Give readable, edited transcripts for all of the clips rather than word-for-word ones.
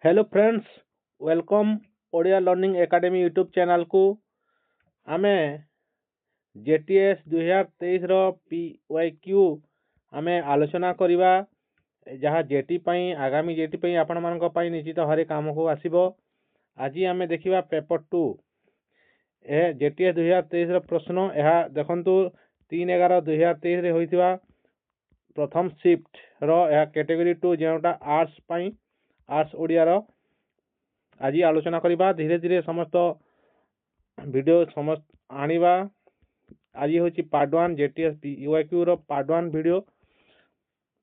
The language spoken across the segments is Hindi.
Hello friends, welcome Odia learning academy YouTube channel को। आमे जेटीएस 2023 रो पीवाईक्यू आमे आलोचना करिबा जहाँ जेटी पई आगामी जेटी पई आपण मानक पई निश्चित हरे काम को आसीबो। आज आमे देखिबा पेपर 2 ए जेटीएस 2023 रो प्रश्न। यह देखंतु 3/11/2023 रे होइतिबा प्रथम शिफ्ट रो यह कैटेगरी 2 जेउटा आर्ट्स पई आर्ट्स ओडिया रो आज आलोचना करिबा। धीरे धीरे समस्त वीडियो समस्त आनिबा। आज हूँ पार्ट 1 जेटीएस पीवाईक्यू रो पार्ट 1 वीडियो।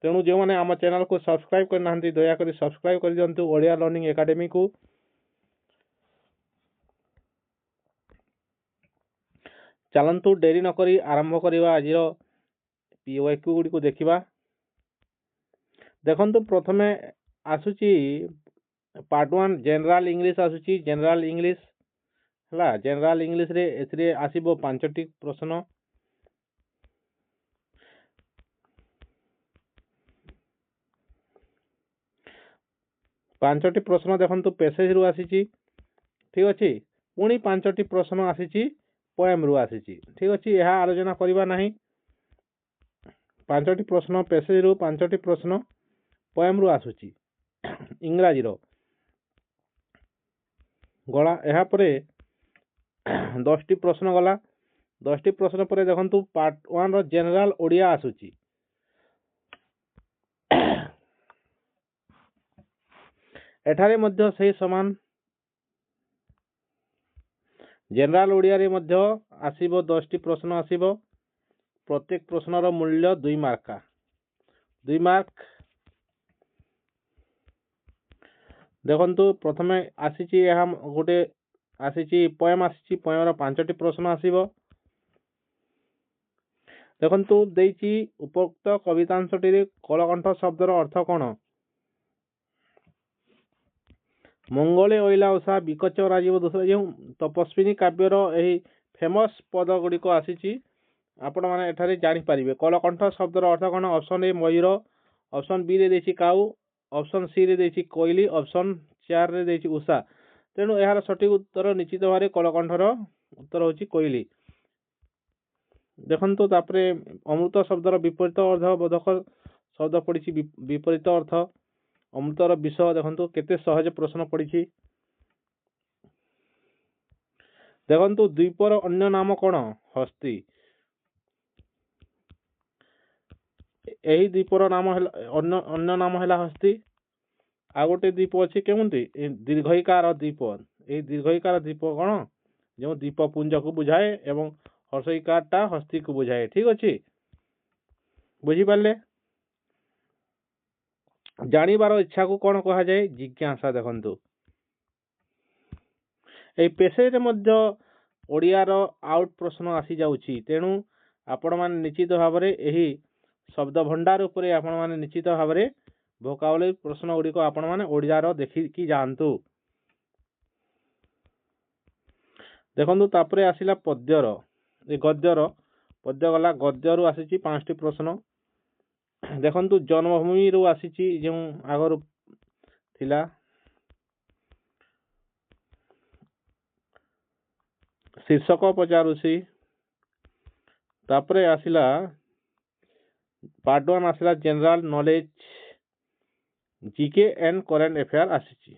तेणु जो मैंने आम चैनल को सब्सक्राइब करना दयाकोरी सब्सक्राइब कर दिंतु ओडिया लर्निंग एकेडमी को। चलतु डेरी नक आरंभ करवा आज पीवाईक्यू गुड़ी को देखा। देखंतु प्रथमे आसुची पार्ट 1 जनरल इंग्लिश आसुची। जनरल इंग्लिश है जनरल इंग्लिश रे एथरे आसीबो 5टी प्रश्न। पांचटी प्रश्न देखंतु पैसेज रु आसीची। ठीक अच्छे। पुणी 5टी प्रश्न आसीची पोएम रु आसीची। ठीक अच्छे। यह आलोचना करवा नहीं। 5टी प्रश्न पैसेज रु 5टी प्रश्न पोएम रु आसुची इंग्राजी रो गला। यह परे 10टी प्रश्न गला। 10टी प्रश्न पर देखंतु पार्ट 1 रो जनरल ओडिया आसुची। एठारे मध्य सही समान जनरल ओडिया रे मध्य आसीबो 10टी प्रश्न आसीबो। प्रत्येक प्रश्नर मूल्य 2 मार्क 2 मार्क। देखंतु प्रथमे आसीची यह गोटे आसीची पोएम आसीची। पोएम रो 5टी प्रश्न आसीबो। देखंतु देइची उपरोक्त कवितांशटी रे कलकंठ शब्दर अर्थ कोन? मंगले ओइला उषा विकच राजीव दूसरा जो तपस्विनी काव्यर यही फेमस पद गुड़िक आसीची। आपण माने एठारे जानि परिबे कलकंठ शब्दर अर्थ कोन? ऑप्शन ए मयूर, ऑप्शन बी रे देछि काऊ, ऑप्शन सी रे देछि कोइली, ऑप्शन 4 रे देछि उषा। तेणु यार सठिक उत्तर निश्चित भाव कलकंठर उत्तर होछि कोइली। देखंतु तापरे अमृत शब्दर विपरीत अर्थ बोधक शब्द पड़ी विपरीत अर्थ अमृतर विष। देखंतु केते सहज प्रश्न पड़ी। देखंतु द्वीपर अन्य नाम कोन? हस्ती। यही द्वीपर नाम अन्य नाम है हस्ती। आ गोटे द्वीप अच्छे केमती दीर्घईकार द्वीप। यही दीर्घईकार द्वीप कौन? जो द्वीप पुंज को बुझाए एवं हर्षईकारटा हस्ती को बुझाए। ठीक अच्छे। बुझीपारे जानिबार इच्छा को कौन कहा जाए? जिज्ञासा। देखंतु ए पेसेज मध्य ओडियार आउट प्रश्न आसी जाउची। तेणु आपण माने निश्चित भाव में यही शब्द भंडार उपरे आपण माने निश्चित भाव में भोकाबुलरी प्रश्न गुड़िक आपण माने ओडियार देखिकी जातु। देखंतु तापरे आसिला पद्यर गद्यर पद्य गला। गद्य रु आसीची 5टी प्रश्न। देखंतु जन्मभूमि रु आसीची जो आगर थिला शीर्षक पचारुसी। तापरे आसिला पार्ट 1 आसिला general knowledge GK and current affair आसीची।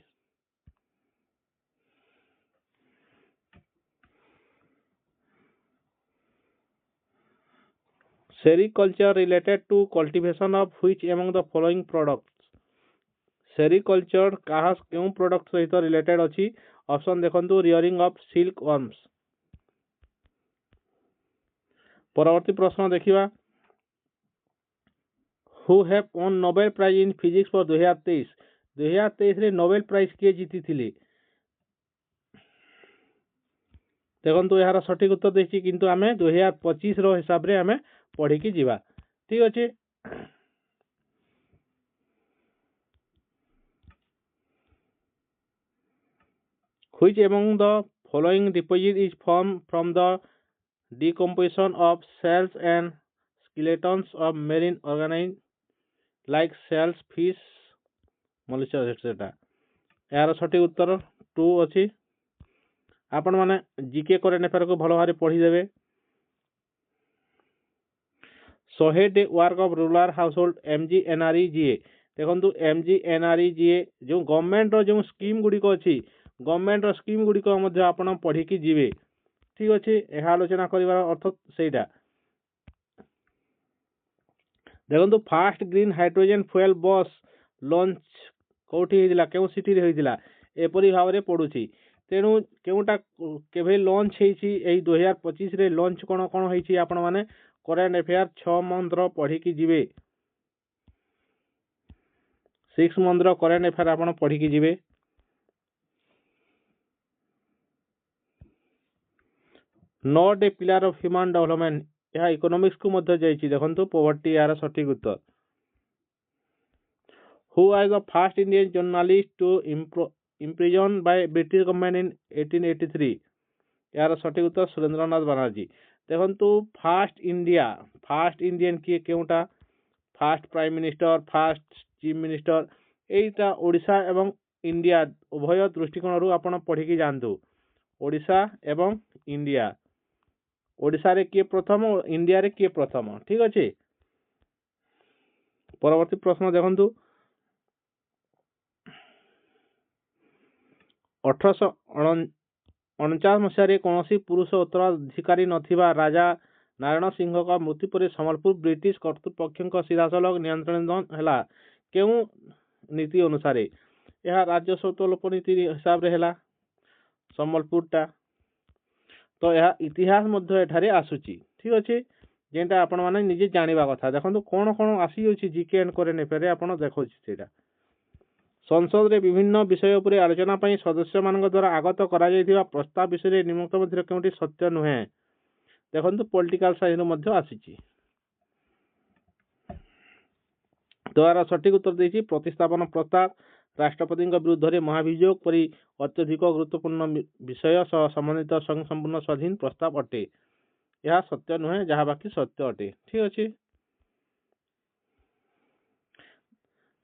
Sericulture related to cultivation of which among the following products? Sericulture कहा क्यों प्रोडक्ट सहित रिलेटेड अछि? ऑप्शन देखंतु रियरिंग ऑफ सिल्क वर्म्स। परवर्ती प्रश्न देखिबा। Who have won Nobel prize in physics for 2023? 2023 रे नोबेल प्राइज किए जीति थिले? देखंतु यार सठिक उत्तर देछि किंतु आमे 2025 रो हिसाब रे आमे पढ़ी की जीवा। ठीक अछि। Which among the following deposit is formed from the decomposition of cells and skeletons of marine organisms like shells, fish, mollusks, etc.? यार सठिक उत्तर 2 अच्छी। आपण माने जीके करेंट अफेयर को भल भाव पढ़ीदेवे। 100 day work of rural household MGNREGA देखो MGNREGA जो गवर्नमेंट जो स्कीम गुड़िक अच्छी गवर्नमेंट स्कीम गुड़िक आप पढ़ी जी। ठीक अच्छे यह आलोचना कर अर्थ सेटा देखो फास्ट ग्रीन हाइड्रोजन फ्यूएल बस लॉन्च कौटी होता क्यों सिटी होता एपरी भाव में पड़ुछि तेणु केउटा केवे लॉन्च होई 2025 रे लॉन्च कौन कौन होई आपण माने करेंट अफेयर 6 मंथ पढ़ी जी। 6 मंथ करेंट अफेयर आप पढ़ी जी। Not a pillar of human development यह इकोनॉमिक्स को मध्य जाइए देखो पॉवर्टी यार सठिक उत्तर। Who was the first Indian journalist to imprison by British government in 1883 यार सठिक उत्तर सुरेंद्रनाथ बनर्जी। देखो फास्ट इंडियन किए केउटा first prime minister first chief minister एटा ओडिशा एवं इंडिया उभय दृष्टिकोण आपण पढ़ी जानतु ओडिशा एवं इंडिया ओडिशा रे किए प्रथम इंडिया रे किए प्रथम। ठीक अच्छे परवर्ती प्रश्न देखु 1849 मसीह कौन पुरुष उत्तराधिकारी नथिबा राजा नारायण सिंह का मृत्यु पर सम्बलपुर ब्रिटिश कर्तृपक्ष सीधासलख नियंत्रण है क्यों नीति अनुसार यह राजस्व लोप नीति हिसाब रे है सम्बलपुरटा तो यह इतिहास मध्य एठारे आसुची। ठीक अच्छे जेनटा आपण माने निजे जानिबा कथा देखो कौन कौन आसी होची जीके एंड करेंट अफेयर आपण देखो सेटा संसद रे विभिन्न विषय उपरे आलोचना पई सदस्य मानक द्वारा आगत करा जायतिबा प्रस्ताव विषय निम्नलिखित मध्य केउटी सत्य नुहे देखो पॉलिटिकल साइंस मध्य आसीची। तो यार सठिक उत्तर देछि प्रतिस्थापन प्रस्ताव राष्ट्रपति विरुद्ध में महाभियोग परि अत्यधिक गुरुत्वपूर्ण विषय संबंधित संपूर्ण स्वाधीन प्रस्ताव अटे यह सत्य नुहे जहाँ बाकी सत्य अटे। ठीक अच्छे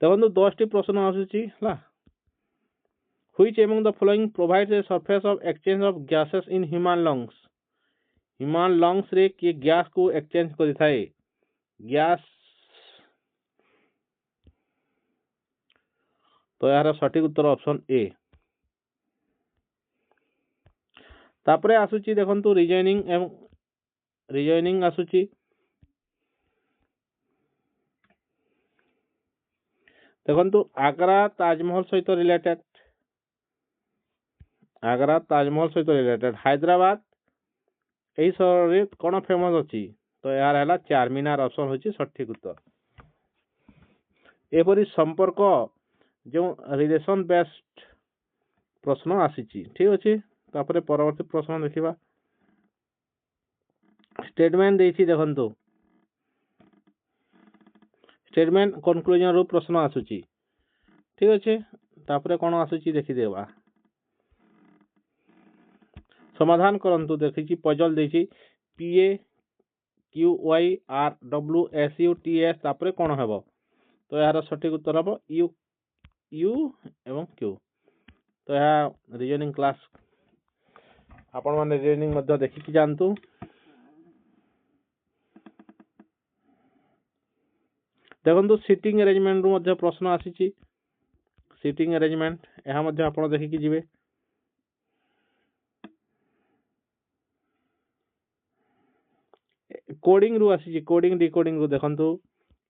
देखो 10 टी प्रश्न आसुची which among the following provides a surface of exchange of gases in human lungs रे कि गैस को एक्सचेंज करिथाए गैस तो यार सठिक उत्तर ऑप्शन ए। तापरे आसुची देखंतु रिजॉइनिंग आसुची देखंतु आगरा ताजमहल सहित रिलेटेड हैदराबाद यही शहर रे कौन फेमस अच्छी तो यार है चारमीनार ऑप्शन होची सठिक उत्तर। एपरी संपर्क जो रिलेशन बेस्ड प्रश्न आसीची। ठीक अच्छे तापरे परवर्ती प्रश्न देखिबा स्टेटमेंट देछि देखंतु स्टेटमेंट कंक्लूजन रो प्रश्न आसुची। ठीक अच्छे तापरे कौन आसुची देखि देबा समाधान करंतु देखिछि पजल देछि PAQYRWSUTS तापरे कौन हेबो तो यार सठिक उत्तर हेबो यू एवं क्यू। तो यह रीजनिंग क्लास आपण माने रीजनिंग मध्य देखि जानतु देखो सीटिंग अरेंजमेंट रु मध्य प्रश्न आसीची सीटिंग अरेंजमेंट यह मध्य आपण देखि जिवे कोडिंग रु आसीची कोडिंग डिकोडिंग रु देखंतु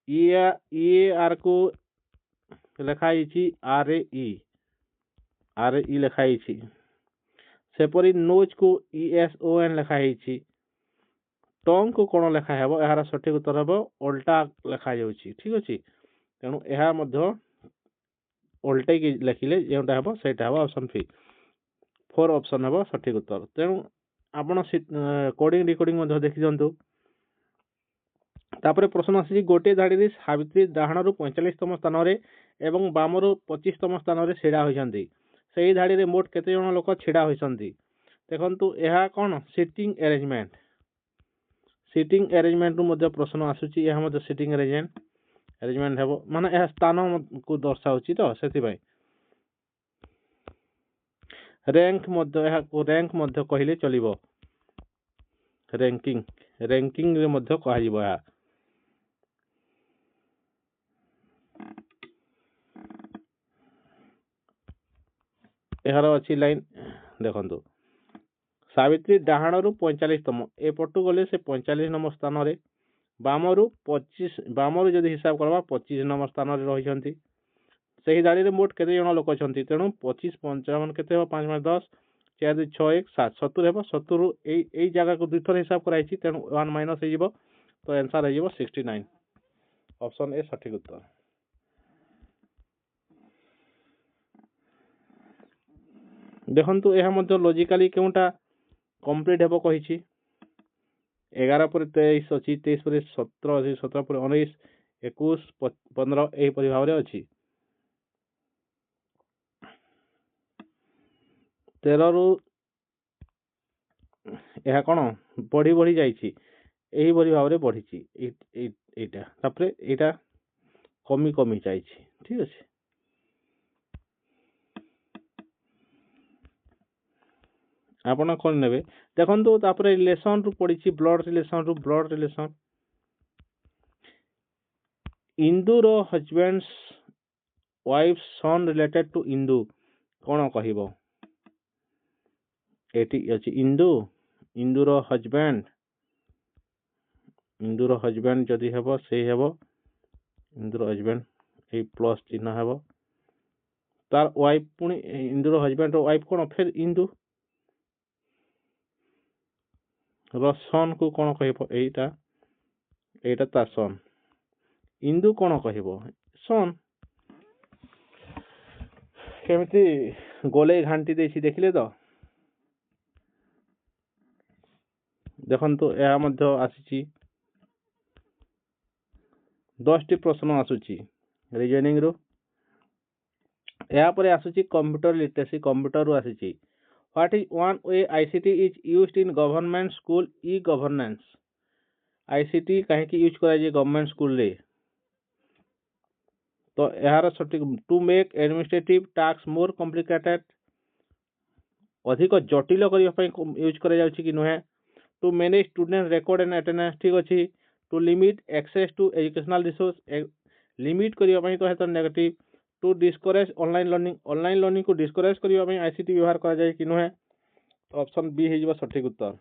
EAR को लेखाई RAE लेखाई सेपरी नोज को ESON लेखाई टंग को कौन लेखा हेबो यार सठिक उत्तर हेबो उल्टा लेखा जाउची। ठीक अछि तेणु यह मध्य उल्टे की लेखिले जेउटा हेबो सेटा हेबो ऑप्शन 4 ऑप्शन हेबो सठिक उत्तर। तेणु आपण कोडिंग डिकोडिंग मध्य देखि जंतु तापरे प्रश्न आसी गोटे धाड़ी रे सावित्री डाहाण रु 45तम स्थान रे एवं बाम रु 25तम स्थान रे छिड़ा होइछन्ती सेही धाड़ी रे मोट केते जण लोक छिड़ा होइछन्ती देखंतु यह कौन सीटिंग अरेंजमेंट रु मध्य प्रश्न आसुची यह मध्य सीटिंग अरेंजमेंट हेबो माने यह स्थान को दर्शाउची तो सेति भाई रैंक मध्य कहले चलिबो रैंकिंग रे मध्य कहजिबो ଏହା एहार अछि लाइन देखंतु सावित्री डाहाणरू 45तम एपटू गले से 45 नंबर स्थान रे बामरू 25 बामरू जदि हिसाब करबा 25 नंबर स्थान रे रहिसंती सही दाड़ी रे मोट केते जण लोक अछंती तेणु 25 55 केते हो 5 5 10 4 2 6 1 7 70 हेबो 70 रु एई जगह को दुई थर हिसाब कराइछि तेणु 1 माइनस हे जिवो तो आंसर हे जिवो 69 ऑप्शन ए सठिक उत्तर देखंतु एहा मध्ये लॉजिकली केउटा कंप्लीट हेबो कहिछि 11 पर 23 अछि 23 पर 17 अछि 17 पर 19 21 15 एही परि भाव रे अछि 13 रु ଏହା कोन बढ़ी बढ़ी जाइछि एही परि भाव रे बढ़िछि एटा तापरे एटा कमी जाइछि ठीक अछि आपण कोन नेबे देखंतु तापरे रिलेशन रु पडिछि ब्लड रिलेशन इंदु रो husband's wife son related to Indu कोन कहिबो एटी अछि इंदु रो हस्बैंड जदि हेबो से हेबो इंदु रो हस्बैंड ए प्लस चिन्ह हेबो तार वाइफ पुनी इंदु रो हस्बैंड रो वाइफ कोन फिर इंदु सन को कोन कहबो एटा ता सन इंदु कोन कहबो सन केमिति गोले घांटी देछि देखिले तो देखंतु एहा मध्ये आसीछि 10 टी प्रश्न आसुछि रीजनिंग रो एहा परे आसुछि कंप्यूटर लिटरेसी कंप्यूटर रो आसीछि what is one way ICT is used in government school e governance ICT काहे की यूज करा जे गवर्नमेंट स्कूल रे तो एहार सठिक to make administrative task more complicated अधिक जटिल करिया पई यूज करा जाउछि कि नहे to manage student record and attendance ठीक अछि to limit access to educational resource limit करिया पई तो हेतर negative to discourage online learning को डिस्करेज करिया पई आईसीटी व्यवहार करा जाय कि नहे ऑप्शन बी हे जिवो सठिक उत्तर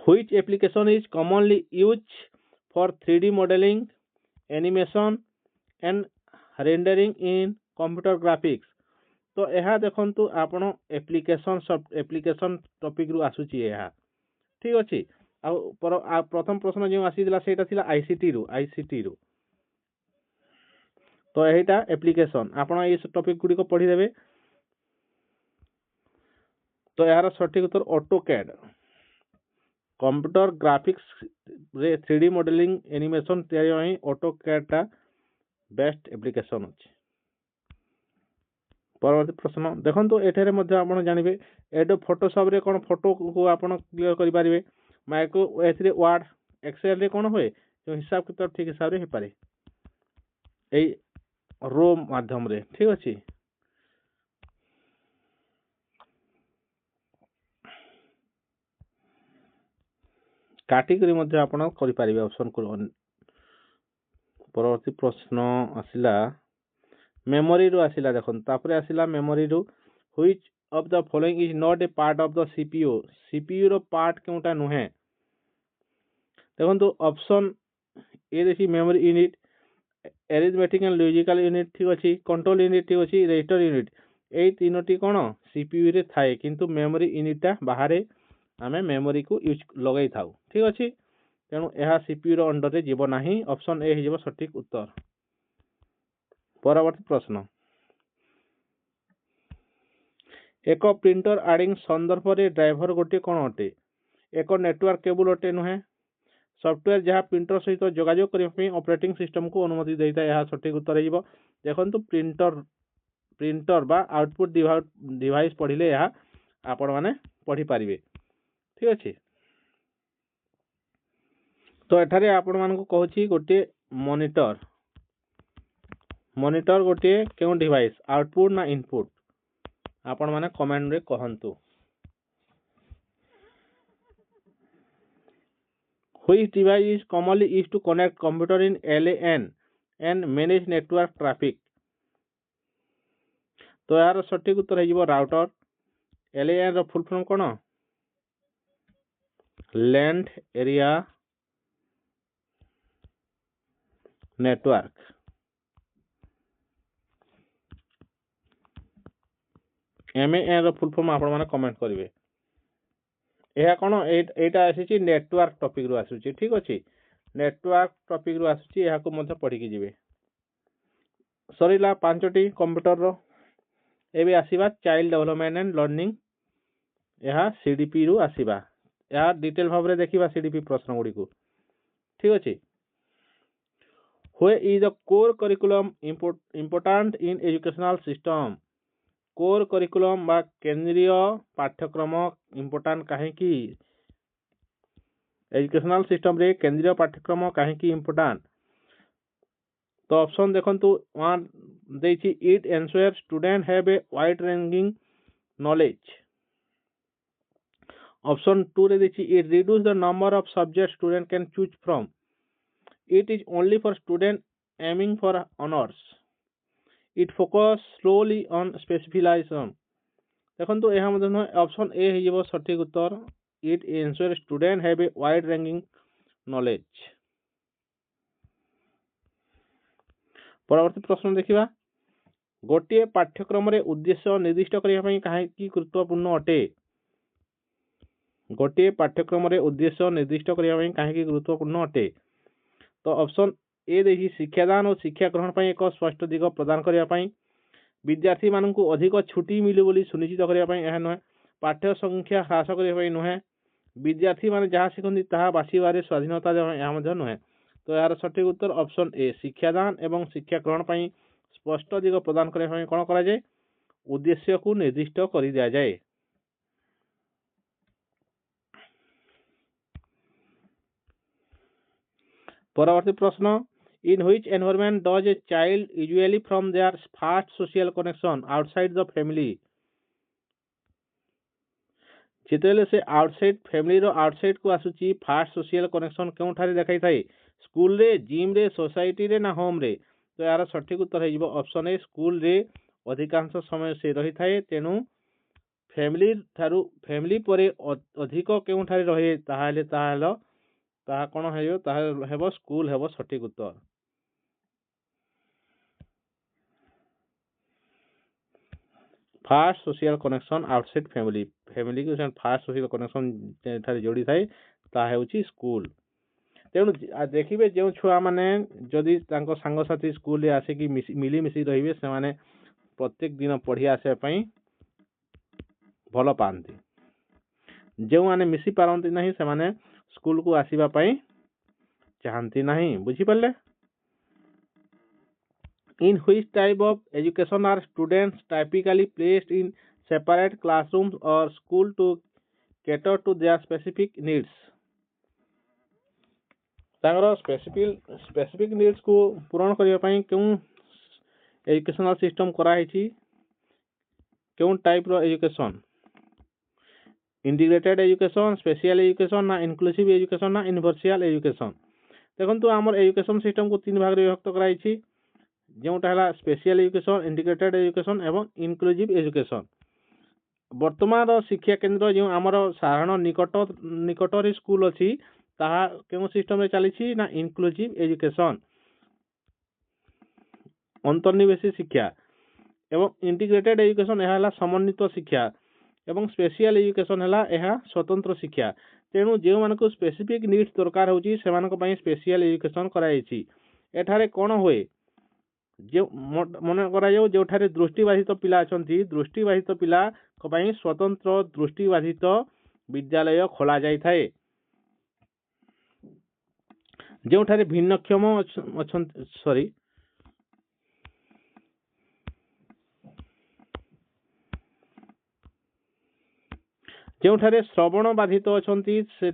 which application is commonly used for 3D modeling animation and rendering in computer graphics तो एहा देखंतु आपण एप्लिकेशन टॉपिक रु आसुची एहा ठीक अछि आ प्रथम प्रश्न जे आसीला सेटा थिला आईसीटी रु तो एटा एप्लिकेशन आपण ए टॉपिक गुडी को पढी देबे तो यार सठिक उत्तर ऑटोकैड कंप्यूटर ग्राफिक्स रे 3D मॉडलिंग एनिमेशन तैयारी ପାଇଁ ऑटोकैड टा बेस्ट एप्लिकेशन अछि परवर्ती प्रश्न देखंतु एठारे मध्ये आपण जानिबे एडो फोटोशॉप रे कोन फोटो को आपण क्लियर करि पारिबे माइक्रो एस रे वर्ड एक्सेल रे कोन होय जो हिसाब किताब ठीक हिसाब रे हे पारे ए रो माध्यम रे ठीक अछि कैटेगरी मध्ये आपण करि पारिबे ऑप्शन को परवर्ती प्रश्न आसिला मेमोरी रो आसिला देखन तापरे आसिला मेमोरी रो which of the following is not a part of the CPU रो पार्ट केउटा नुहे देखन तो ऑप्शन ए देखि memory unit arithmetic and logical unit ठीक अछि कंट्रोल यूनिट ठीक अछि रजिस्टर यूनिट ए तीनोटी कोन सीपीयू रे थाए किंतु मेमोरी यूनिट ता बाहरे आमे मेमोरी को यूज लगै थाउ ठीक अछि तेणु एहा सीपीयू रो अंडर रे जीव नाही ऑप्शन ए हिजबो सठिक उत्तर परवर्ती प्रश्न एक प्रिंटर आडिंग संदर्भ रे ड्राइवर गोटे कोन अटे एक नेटवर्क केबल अटे नुहे सॉफ्टवेयर जहाँ प्रिंटर सहित जोगाजोग करने ऑपरेटिंग सिस्टम को अनुमति देता है यह सठिक उत्तर है देखो प्रिंटर बा आउटपुट डिवाइस पढ़िले यह आपण माने पढ़ी पारिबे ठीक अछि तो एठारे आपण मान को कहूची गोटे मॉनिटर मॉनिटर गोटे क्यों डिवाइस आउटपुट ना इनपुट आपण माने कमेंट रे कहंतु which device is commonly used to connect computer in LAN and manage network traffic तो यार सटीक उत्तर है राउटर LAN रो फुल फॉर्म कोन लैंड एरिया नेटवर्क MAN रो फुल फॉर्म आपण माने कमेंट करिवे एहा कोन एटा आसी नेटवर्क टॉपिक रो आसुची ठीक अछि नेटवर्क टॉपिक रो आसुची एहा को मध्ये पढी के जिवे सरीला पांचटी कंप्यूटर रो एबे आसीबा चाइल्ड डेवलपमेंट एंड लर्निंग यह सीडीपी रु आसीबा यह डिटेल भाव रे देखिबा सीडीपी प्रश्न गुडी को ठीक अछि why is the core curriculum important in educational system core curriculum बा केंद्रीय पाठ्यक्रम इम्पोर्टेंट काहे की एजुकेशनल सिस्टम रे केंद्रीय पाठ्यक्रम काहे की इम्पोर्टेंट तो ऑप्शन देखंतु वन देछि it ensure student have a wide ranging knowledge option 2 रे देछि it reduce the number of subject student can choose from it is only for student aiming for honours it focus slowly on specification देखंतु एहा मध्ये ऑप्शन ए हिजबो सटीक उत्तर it ensure student have a wide ranging knowledge परवर्ती प्रश्न देखिबा गोटे पाठ्यक्रम रे उद्देश्य निर्दिष्ट करिया पई काहे की गुरुत्वपूर्ण अटे गोटे पाठ्यक्रम रे उद्देश्य निर्दिष्ट करिया पई काहे की गुरुत्वपूर्ण अटे तो ऑप्शन ए देहि शिक्षादान और शिक्षा ग्रहण पई एक स्पष्ट दिग प्रदान करिया पई विद्यार्थी माननकु अधिक छुट्टी मिलु बोली सुनिश्चित करिया पई एहा न पाठ्य संख्या ह्रास करिया पई नहे विद्यार्थी माने जहा सिखंदी ताहा बासीबारे स्वाधीनता एहा मध्ये नहे तो यार सटीक उत्तर ऑप्शन ए शिक्षादान एवं शिक्षा ग्रहण पई स्पष्ट दिग प्रदान करिया पई कोन करा जाय उद्देश्य को निर्दिष्ट करि दिया जाय परवर्ती प्रश्न in which environment does a child usually from their first social connection outside the family जेतेले से आउटसाइड फैमिली रो आउटसाइड को आसुची फास्ट सोशल कनेक्शन केउ ठारे देखाई थाई स्कूल रे जिम रे सोसाइटी रे ना होम रे तो यार सटीक उत्तर है ऑप्शन ए स्कूल रे अधिकांश समय से रही थाए तेनु फैमिली परे अधिक केउ ठारे रहे ताहाले ताहा कोन हेयो ताहा हेबो स्कूल हेबो सटीक उत्तर first social connection outside family के फास्ट सोशल कनेक्शन ठारे जोड़ी थाए ताहा हेउची स्कूल तेणु देखिए जो छुआ मैंने जदि सांग साथी स्कूल आसिक मिलीमिशी रही से माने प्रत्येक दिन पढ़ी आसे भल पाती जो मैंने मिसी पारती ना से माने स्कूल को आसवा चाहती ना बुझीपारे in which type of education are students typically placed in separate classrooms or school to cater to their specific needs specific needs को पूरण करने क्यों एजुकेशनल सिस्टम कराई क्यों टाइप रो education integrated education special education ना इनक्लूसिव एजुकेशन ना यूनिवर्सल एजुकेशन देखो आम एजुकेशन सिस्टम को तीन भाग विभक्त कराई जोटा है स्पेशल एजुकेशन इंटीग्रेटेड एजुकेशन एवं इनक्लूसिव एजुकेशन वर्तमान शिक्षा केंद्र जो आमर साधारण निकट स्कूल अच्छी ताहा क्यों सिस्टम रे चली ना इनक्लूसिव एजुकेशन अंतर्निवेशी शिक्षा एवं इंटीग्रेटेड एजुकेशन यह समन्वित शिक्षा एवं स्पेशल एजुकेशन है स्वतंत्र शिक्षा तेणु जो मानक स्पेसिफिक नीड्स दरकार होची से स्पेशल एजुकेशन कराई एठारे कौन हुए जो मन करा जो ठारे दृष्टिबाधित पिला अछंती दृष्टिबाधित पिला स्वतंत्र दृष्टिबाधित विद्यालय खोला जाय थाए जो ठारे भिन्नक्षम सॉरी जो ठारे श्रवण बाधित अछंती से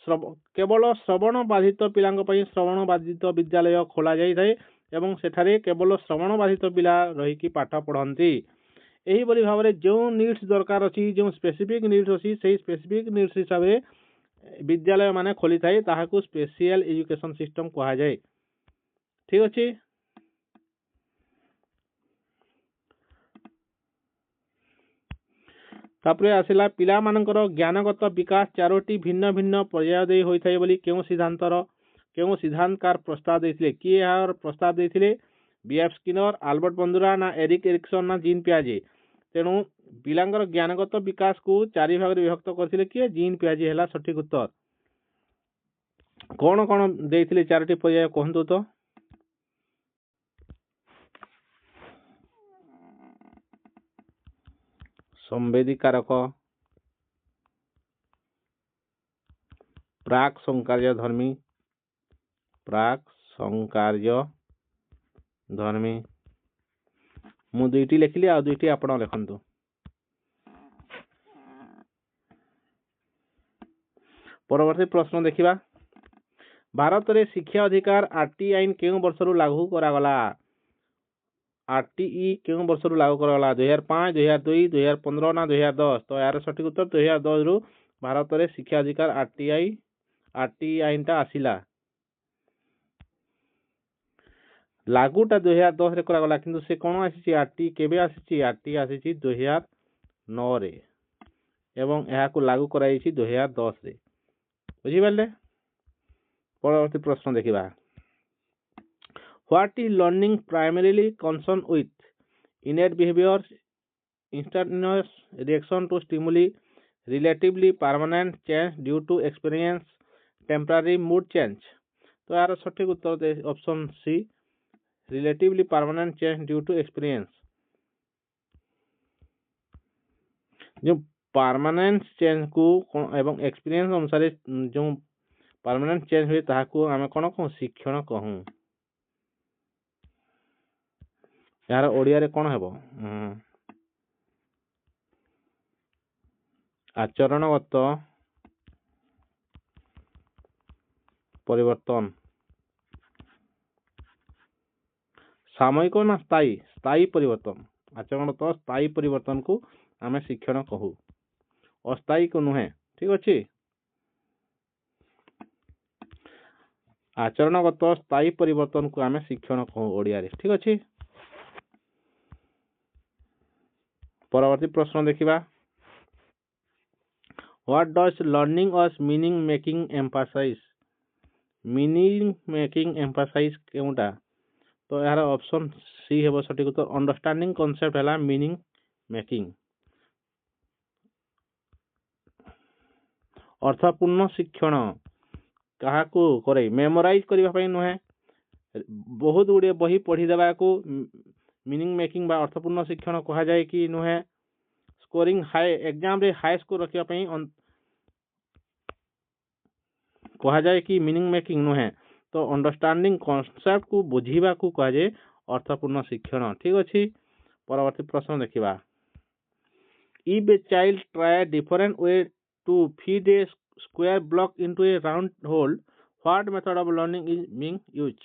केवल श्रवण बाधित पिलांग पई श्रवण बाधित विद्यालय खोला जाय थाए ଏବଂ ସେଠାରେ କେବଳ ଶ୍ରବଣ ବାଧିତ ପିଲା ରହିକି ପାଠ ପଢ଼ନ୍ତି। ଏହିଭଳି ଭାବରେ ଯେଉଁ ନିଡ୍ସ ଦରକାର ଅଛି, ଯେଉଁ ସ୍ପେସିଫିକ୍ ନିଡ୍ସ ଅଛି, ସେଇ ସ୍ପେସିଫିକ୍ ନିଡ୍ସ ହିସାବରେ ବିଦ୍ୟାଳୟ ମାନେ ଖୋଲିଥାଏ, ତାହାକୁ ସ୍ପେସିଆଲ ଏଜୁକେସନ ସିଷ୍ଟମ କୁହାଯାଏ। ଠିକ ଅଛି। ତାପରେ ଆସିଲା ପିଲାମାନଙ୍କର ଜ୍ଞାନଗତ ବିକାଶ 4ଟି ଭିନ୍ନ ଭିନ୍ନ ପର୍ଯ୍ୟାୟ ଦେଇ ହୋଇଥାଏ ବୋଲି କେଉଁ ସିଦ୍ଧାନ୍ତକାର ପ୍ରସ୍ତାବ ଦେଇଥିଲେ? କିଏ ଏହାର ପ୍ରସ୍ତାବ ଦେଇଥିଲେ? B.F. ସ୍କିନର, ଆଲବର୍ଟ ବନ୍ଦୁରା, ନା ଏରିକ ଏରିକସନ, ନା ଜିନ୍ ପିଆଜେ? ତେଣୁ ପିଲାଙ୍କର ଜ୍ଞାନଗତ ବିକାଶକୁ 4 ଭାଗରେ ବିଭକ୍ତ କରିଥିଲେ କିଏ? ଜିନ୍ ପିଆଜେ ହେଲା ସଠିକ ଉତ୍ତର। କଣ କଣ ଦେଇଥିଲେ 4ଟି ପର୍ଯ୍ୟାୟ କୁହନ୍ତୁ ତ? ସମ୍ବେଦୀକାରକ, ପ୍ରାକ୍ ସଂକାର୍ଯ୍ୟଧର୍ମୀ, ମୁଁ 2ଟି ଲେଖିଲି, ଆଉ 2ଟି ଆପଣ ଲେଖନ୍ତୁ। ପରବର୍ତ୍ତୀ ପ୍ରଶ୍ନ ଦେଖିବା। ଭାରତରେ ଶିକ୍ଷା ଅଧିକାର ଆର୍ଟି ଆଇନ କେଉଁ ବର୍ଷରୁ ଲାଗୁ କରାଗଲା? RTE କେଉଁ ବର୍ଷରୁ ଲାଗୁ କରାଗଲା? 2005, 2002, 2015 ନା 2010? ତ ଏହାର ସଠିକ ଉତ୍ତର 2010 ରୁ ଭାରତରେ ଶିକ୍ଷା ଅଧିକାର RTI ଆଇନଟା ଆସିଲା। ଲାଗୁଟା 2010 ରେ କରାଗଲା, କିନ୍ତୁ ସେ କଣ ଆସିଛି? RTI କେବେ ଆସିଛି? RTI ଆସିଛି 2009 ରେ ଏବଂ ଏହାକୁ ଲାଗୁ କରାଯାଇଛି 2010 ରେ। ବୁଝିପାରିଲେ? ପରବର୍ତ୍ତୀ ପ୍ରଶ୍ନ ଦେଖିବା। What is learning primarily concerned with? Innate behavior, instantaneous reaction to stimuli, relatively permanent change due to experience, temporary mood change? तो यार सठिक उत्तर option C, relatively permanent change due to experience. जो परमानेंट चेंज को एवं एक्सपीरियंस अनुसार जो परमानेंट चेंज हुए ताहाको आमे कोन कहूं? शिक्षण कहूं। यार ओडिया रे कोन हेबो? आचरणगत परिवर्तन। सामयिक ना स्थायी? स्थायी परिवर्तन। आचरणगत स्थायी परिवर्तन को आमे शिक्षण कहू, अस्थायी को नुहे। ठीक अच्छे। आचरणगत स्थायी परिवर्तन को आमे शिक्षण कहू ओडिया रे। ठीक अच्छे। परवर्ती प्रश्न देखिबा। What does learning as meaning making emphasize? meaning making emphasize केउटा? तो यार ऑप्शन सी हेबो सठिक उत्तर। अंडरस्टैंडिंग कांसेप्ट हैला मीनिंग मेकिंग। अर्थपूर्ण शिक्षण काहाकू करे? मेमोराइज करबा पई नुहे, बहुत गुड़े बही पढ़ी देबा को मीनिंग मेकिंग बा अर्थपूर्ण शिक्षण कहा जाए कि नुहे। स्कोरिंग हाई एग्जाम रे हाई स्कोर रखिया पई कहा जाए कि मीनिंग मेकिंग नुहे। तो अंडरस्टैंडिंग कांसेप्ट को बुझीबा को कहा जाए अर्थपूर्ण शिक्षण। ठीक अछि। परवर्ती प्रश्न देखिबा। If a child try different way to feed a square block into a round hole, what method of learning is being used?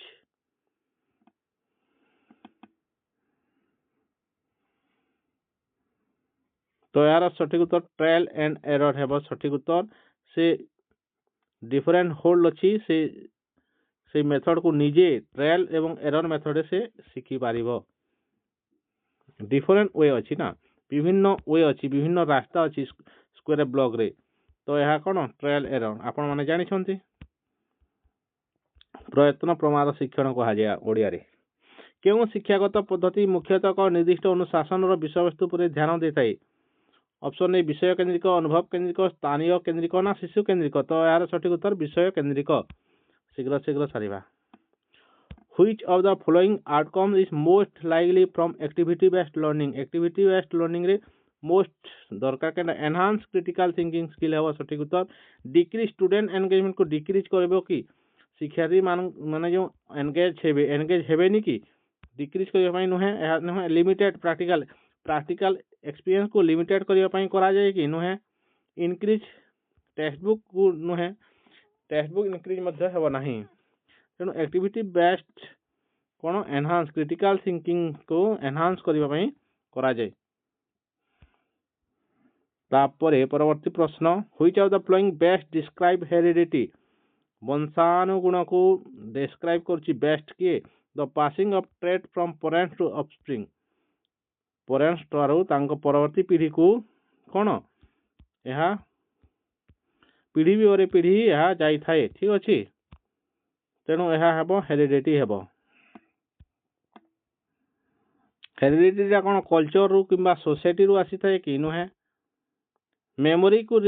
तो यार सठिक उत्तर ट्रायल एंड एरर हेबो सठिक उत्तर। से डिफरेंट होल्ड अच्छी से मेथड को निजे ट्रायल एवं एरर मेथड से शिखी पारिबो। डिफरेंट वे अच्छी ना, विभिन्न वे अच्छी, विभिन्न रास्ता अच्छी स्क्वायर ब्लॉक रे। तो यह कौन? Trial error. आपण माने जानि छंती। प्रयत्न प्रमाद शिक्षण कहा जाय ओडिया रे। केउं शिक्षागत पद्धति मुख्यतः निर्दिष्ट अनुशासन विषय वस्तु पर ध्यान देताई? ऑप्शन ए विषय केंद्रिक, अनुभव केंद्रिक, स्थानीय केंद्रिक ना शिशु केंद्रिक? तो यार सठिक उत्तर विषय केंद्रिक। शीघ्र शीघ्र सारिबा। Which of the following outcome is most likely from activity based learning? activity based learning रे most दरकार के enhance critical thinking skill है सठिक उत्तर। decrease student engagement को decrease करबो कि शिक्षार्थी माने जो एंगेज हेबे नी कि डिक्रीज करबा पई नुहे। एहा नुहे लिमिटेड प्रैक्टिकल एक्सपीरियंस को लिमिटेड करबा पई करा जाय कि नुहे। इंक्रीज टेक्स्ट बुक को नुहे, टेक्स्ट बुक इंक्रीज मध्य हेबो नाही। तेणु एक्टिविटी बेस्ड कौन एनहांस क्रिटिकल थिंकिंग को एनहांस करने ପାଇଁ କରାଯାଏ। तापरे परवर्ती प्रश्न which of the following best describe heredity वंशानुगुण को डिस्क्राइब करछि बेस्ट किए the passing of trait from parents to offspring parents ठारू तांको परवर्ती पीढ़ी को कौन यह पीढ़ी भी पीढ़ी यह जाई थाए ठीक अछि तेणु यह हेबो हेरिडिटी हेबो। हेरिडिटी रा कौन कल्चर रु किंबा सोसाइटी रु आसी थाए कि नुहे मेमोरी को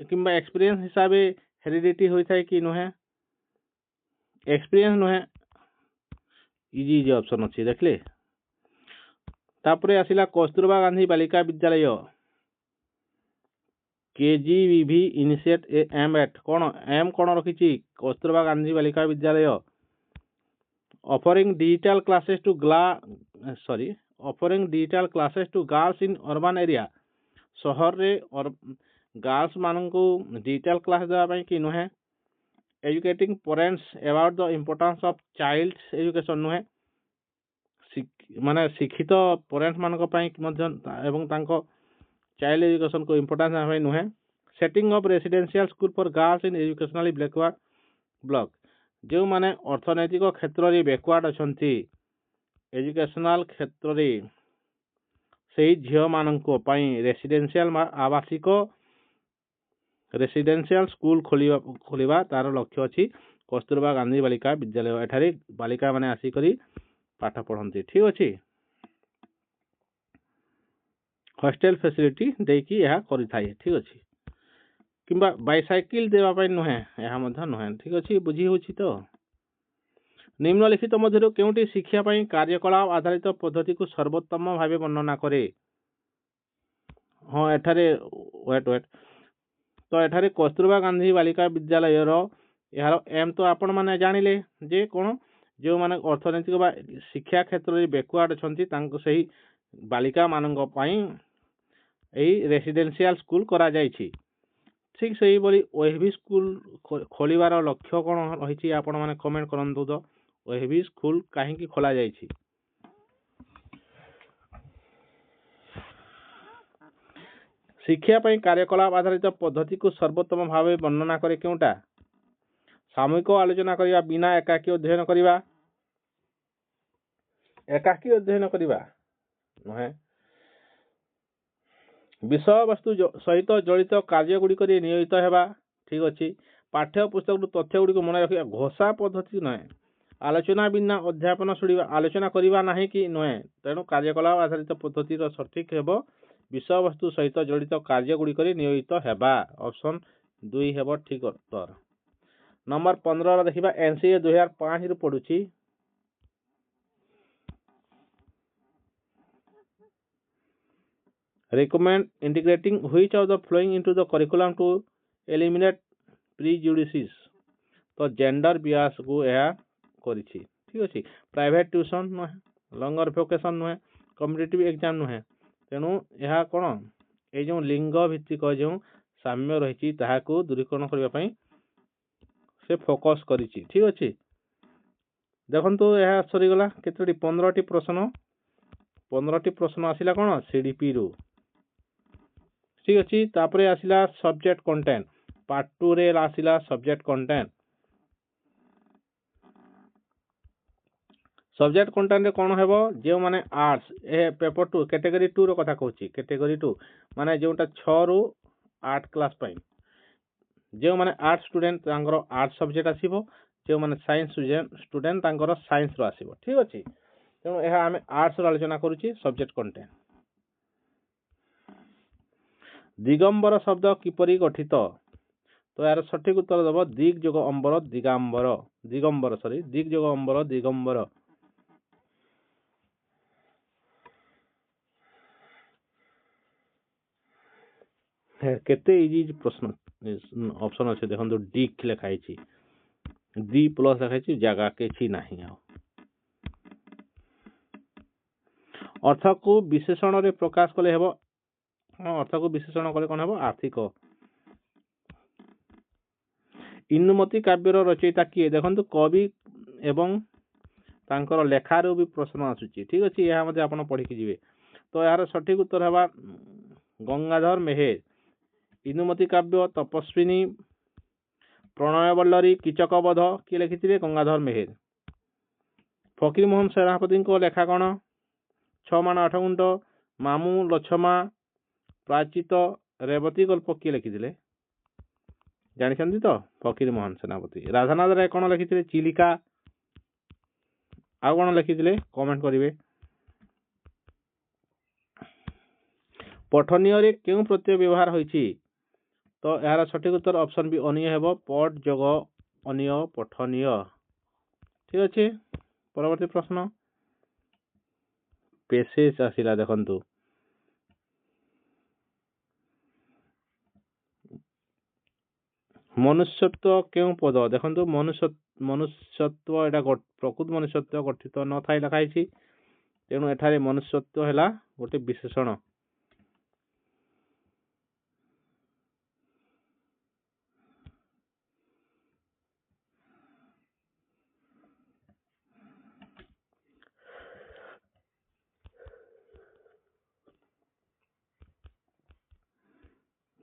किंबा एक्सपीरियंस हिसाब से हेरिडिटी होई थाए कि नुहे एक्सपीरियंस नुहे इजी इजी ऑप्शन अच्छी देखले। तापरे आसिला कस्तूरबा गांधी बालिका विद्यालय केजीबी इनिशिएट ए एम एट कौन एम कौन रखी Kasturba Gandhi Balika Vidyalaya offering digital classes to girls in urban area शहर रे और गर्ल्स मान को डिजिटल क्लास देवाई कि नुहे educating parents about the importance of child education नुहे माने शिक्षित पेरेंट्स मान एवं चाइल्ड एजुकेशन को इम्पोर्टेंस नुहे setting of residential school for girls in educationally backward block जो माने अर्थनैतिक क्षेत्र रे बैकवर्ड अछंती एजुकेशनल क्षेत्र रे सेही झियो माननको पई रेसिडेंशियल आवासिक रेसिडेंशियल स्कूल खोलिबा तार लक्ष्य अछि कस्तूरबा गांधी बालिका विद्यालय एठारे बालिका माने आसी करी पाठ पढ़ंती ठीक अछि हॉस्टल फैसिलिटी देकी यह करि थाए ठीक अछि किंबा बाइसाइकिल देवा पई नुहे यह मध्य नुहे ठीक अछि बुझी होछि तो निम्नलिखित मध्यरु केउटी शिक्षा पई कार्यकलाप आधारित पद्धति को सर्वोत्तम भावे वर्णना करे हाँ एठारे वेट तो एठारे कस्तूरबा गांधी बालिका विद्यालय रो यार एम तो आपण माने जानिले जे कोन जो माने अर्थनैतिक बा शिक्षा क्षेत्र रे बैकवर्ड छंती तांको सही बालिका मानक पई एई रेसिडेंशियल स्कूल करा जाई छी ठीक सही बोली ओएबी स्कूल खोलिबार लक्ष्य कोन रहिछि आपण माने कमेंट करंतु तो ओएबी स्कूल काहे की खोला जाई छी। शिक्षा पई कार्यकलाप आधारित पद्धति को सर्वोत्तम भावे वर्णना करे केउटा सामूहिक आलोचना करिया बिना एकाकी अध्ययन करिया नहे विषय वस्तु सहित जड़ित कार्य गुड़ी कर नियोजित हेबा ठीक अच्छी पाठ्य पुस्तक तथ्य गुड़ी मन रखा घोषा पद्धति नहे आलोचना बिना अध्यापन शुणा आलोचना करवा ना कि नुहे तेणु कार्यकलाप आधारित पद्धति सठिक हेब विषय वस्तु सहित जड़ित कार्य गुड़ी कर नियोजित हेबा ऑप्शन 2 हेब ठीक उत्तर। नंबर 15 देखिबा एनसीए 2005 रु पडुची recommend integrating which of the following into the curriculum to eliminate prejudices तो जेंडर बियास को यह करिछि ठीक अछि प्राइवेट ट्यूशन नुहे लंगर वोकेशन नुहे कॉम्पिटिटिव एग्जाम नुहे तेणु यह कोन ए जो लिंग भित्तिक जो साम्य रहिछि ताहा को दूरीकरण करबा पई से फोकस करिछि ठीक अछि देखंतु यह सरी गला केतोटी 15 टी प्रश्न आसिला कोन सीडीपी रो ठीक अच्छी तापरे आसिला सब्जेक्ट कंटेंट पार्ट 2 रे आसिला सब्जेक्ट कंटेंट रे कोन हेबो जे माने आर्ट्स ए पेपर 2 कैटेगरी 2 रो कथा कहूची कैटेगरी 2 माने जोटा 6 रो 8 क्लास पई जे माने आर्ट्स स्टूडेंट तांगर आर्ट्स सब्जेक्ट आसीबो जे माने साइंस स्टूडेंट तांगर साइंस रो आसीबो ठीक अछि तेणु एहा हमें आर्ट्स रो आलोचना करूची सब्जेक्ट कंटेंट। दिगंबर शब्द किपरि गठित तो यार सठिक उत्तर देव दिग जोग अंबर दिगंबर दिग जोग अंबर दिगंबर केते इजी प्रश्न ऑप्शन अच्छे देखो डिक लिखाई डी प्लस लिखाई जगह के नहीं अर्थ को विशेषण रे प्रकाश कले हेबो अर्थ को विशेषण कले कौन हेबो आर्थिक। इनुमति काव्यर रचयिता किए देखो कवि एवं तांकर लेखारू भी प्रश्न आसुची ठीक अछि यह मध्ये आपण पढ़ी कि जिवे तो यार सठिक उत्तर हवा गंगाधर मेहेर इन्दुमती काव्य तपस्विनी प्रणय बल्लरी कीचकवध किए लिखिथिले गंगाधर मेहेर फकीर मोहन सेनापति लेखा कौन 6 माण 8 गुंठ मामू लछमा प्राचित रेवती गल्प किए लिखिथिले जानिछन्ति तो फकीर मोहन सेनापति राधानाथ राय कौन लिखिथिले चिलिका आउ कौन लिखिथिले कमेंट करिवे पठनीय रे केउ प्रत्यय व्यवहार होइछि तो यार सठिक उत्तर ऑप्शन बी अनिय हेबो पट जग अनिय पठनीय ठीक अछि परवर्ती प्रश्न पेसेज आसिला देखंतु मनुष्यत्व केउ पद देखंतु मनुष्यत्व एटा प्रकृत मनुष्यत्व गठित न थाई लिखाइछि तेणु एठारे मनुष्यत्व हैला गोटे विशेषण